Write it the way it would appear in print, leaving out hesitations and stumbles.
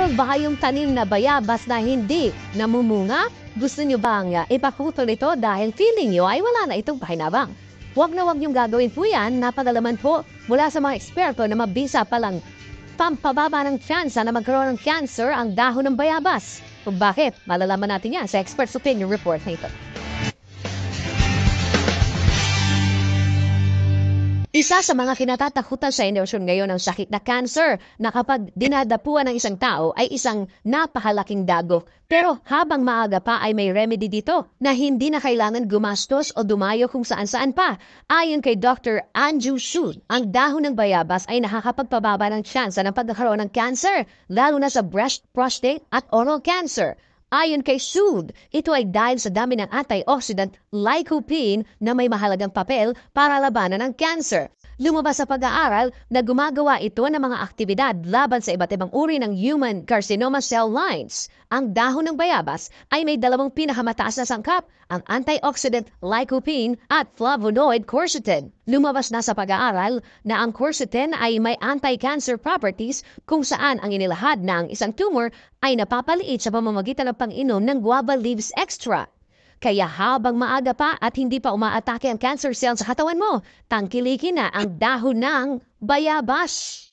Meron ba kayong tanim na bayabas na hindi namumunga? Gusto nyo bang ipakutol ito dahil feeling nyo ay wala na itong pakinabang? Huwag na huwag niyong gagawin po yan. Napagalaman po mula sa mga eksperto na mabisa palang pampababa ng tsansa na magkaroon ng cancer ang dahon ng bayabas. Kung bakit, malalaman natin yan sa Expert's Opinion Report na ito. Isa sa mga kinatatakutan sa inerasyon ngayon ang sakit na cancer na kapag dinadapuan ng isang tao ay isang napakalaking dagok. Pero habang maaga pa ay may remedy dito na hindi na kailangan gumastos o dumayo kung saan-saan pa. Ayon kay Dr. Anju Sood, ang dahon ng bayabas ay nakakapagpababa ng tsansa ng pagkakaroon ng cancer, lalo na sa breast, prostate at oral cancer. Ayon kay Sood, ito ay dahil sa dami ng antioxidant lycopene na may mahalagang papel para labanan ang cancer. Lumabas sa pag-aaral na gumagawa ito ng mga aktibidad laban sa iba't ibang uri ng human carcinoma cell lines. Ang dahon ng bayabas ay may dalawang pinakamataas na sangkap, ang antioxidant lycopene at flavonoid quercetin. Lumabas na sa pag-aaral na ang quercetin ay may anti-cancer properties kung saan ang inilahad na ang isang tumor ay napapaliit sa pamamagitan ng pang-inom ng guava leaves extra. Kaya habang maaga pa at hindi pa umaatake ang cancer cells sa katawan mo, tangkilikin na ang dahon ng bayabas.